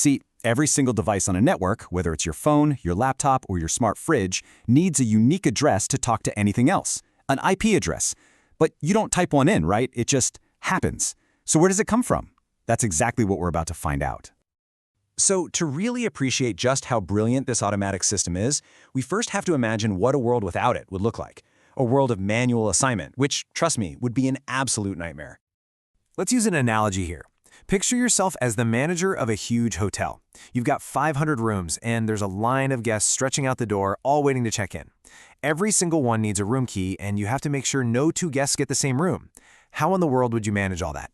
See, every single device on a network, whether it's your phone, your laptop, or your smart fridge, needs a unique address to talk to anything else, an IP address. But you don't type one in, right? It just happens. So where does it come from? That's exactly what we're about to find out. So to really appreciate just how brilliant this automatic system is, we first have to imagine what a world without it would look like. A world of manual assignment, which, trust me, would be an absolute nightmare. Let's use an analogy here. Picture yourself as the manager of a huge hotel. You've got 500 rooms, and there's a line of guests stretching out the door, all waiting to check in. Every single one needs a room key, and you have to make sure no two guests get the same room. How in the world would you manage all that?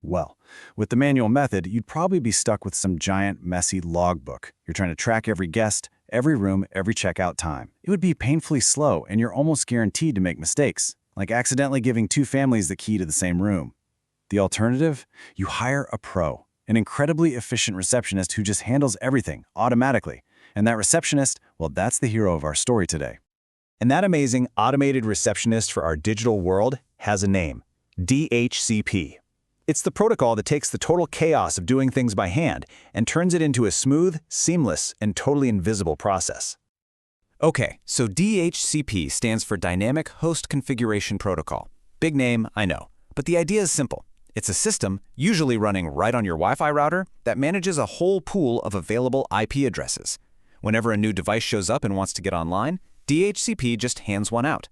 Well, with the manual method, you'd probably be stuck with some giant, messy logbook. You're trying to track every guest, every room, every checkout time. It would be painfully slow, and you're almost guaranteed to make mistakes, like accidentally giving two families the key to the same room. The alternative? You hire a pro, an incredibly efficient receptionist who just handles everything automatically. And that receptionist, well, that's the hero of our story today. And that amazing automated receptionist for our digital world has a name: DHCP. It's the protocol that takes the total chaos of doing things by hand and turns it into a smooth, seamless, and totally invisible process. Okay, so DHCP stands for Dynamic Host Configuration Protocol. Big name, I know, but the idea is simple. It's a system, usually running right on your Wi-Fi router, that manages a whole pool of available IP addresses. Whenever a new device shows up and wants to get online, DHCP just hands one out.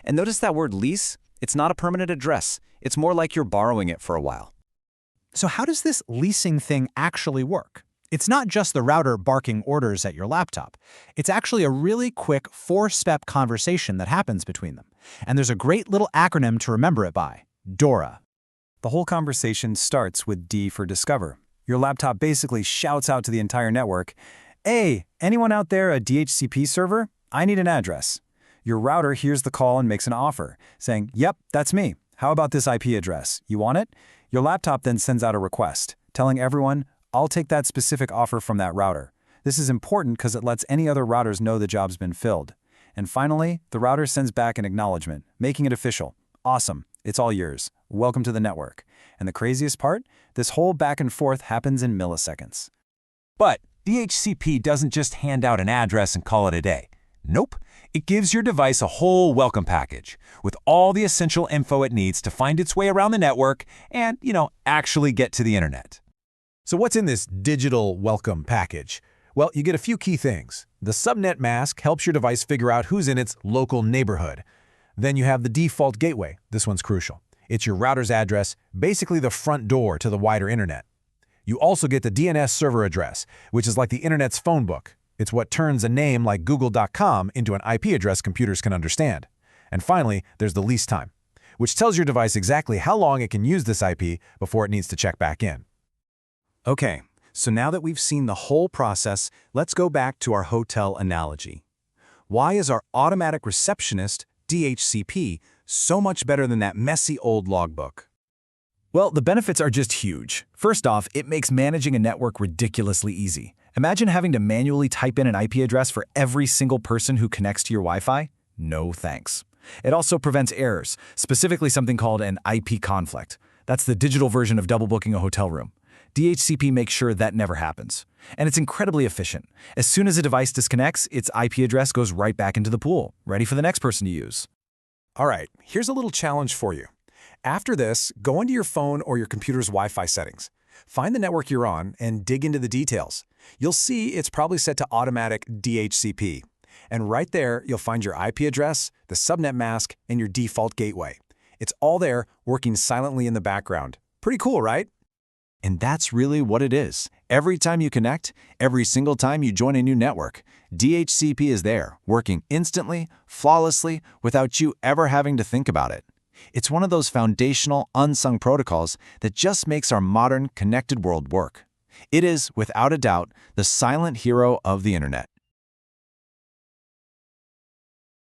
And notice that word lease? It's not a permanent address. It's more like you're borrowing it for a while. So how does this leasing thing actually work? It's not just the router barking orders at your laptop. It's actually a really quick 4-step conversation that happens between them. And there's a great little acronym to remember it by: DORA. The whole conversation starts with D for discover. Your laptop basically shouts out to the entire network, "Hey, anyone out there a DHCP server? I need an address." Your router hears the call and makes an offer, saying, "Yep, that's me. How about this IP address? You want it?" Your laptop then sends out a request, telling everyone, "I'll take that specific offer from that router." This is important because it lets any other routers know the job's been filled. And finally, the router sends back an acknowledgement, making it official. Awesome. It's all yours. Welcome to the network. And the craziest part? This whole back and forth happens in milliseconds. But DHCP doesn't just hand out an address and call it a day. Nope. It gives your device a whole welcome package with all the essential info it needs to find its way around the network and, actually get to the internet. So what's in this digital welcome package? Well, you get a few key things. The Subnet mask helps your device figure out who's in its local neighborhood. Then you have the default gateway. This one's crucial. It's your router's address, basically the front door to the wider internet. You also get the DNS server address, which is like the internet's phone book. It's what turns a name like google.com into an IP address computers can understand. And finally, there's the lease time, which tells your device exactly how long it can use this IP before it needs to check back in. Okay, so now that we've seen the whole process, let's go back to our hotel analogy. Why is our automatic receptionist, DHCP, so much better than that messy old logbook? Well, the benefits are just huge. First off, it makes managing a network ridiculously easy. Imagine having to manually type in an IP address for every single person who connects to your Wi-Fi. No thanks. It also prevents errors, specifically something called an IP conflict. That's the digital version of double booking a hotel room. DHCP makes sure that never happens. And it's incredibly efficient. As soon as a device disconnects, its IP address goes right back into the pool, ready for the next person to use. All right, here's a little challenge for you. After this, go into your phone or your computer's Wi-Fi settings. Find the network you're on and dig into the details. You'll see it's probably set to automatic DHCP. And right there, you'll find your IP address, the subnet mask, and your default gateway. It's all there, working silently in the background. Pretty cool, right? And that's really what it is. Every time you connect, every single time you join a new network, DHCP is there, working instantly, flawlessly, without you ever having to think about it. It's one of those foundational, unsung protocols that just makes our modern, connected world work. It is, without a doubt, the silent hero of the internet.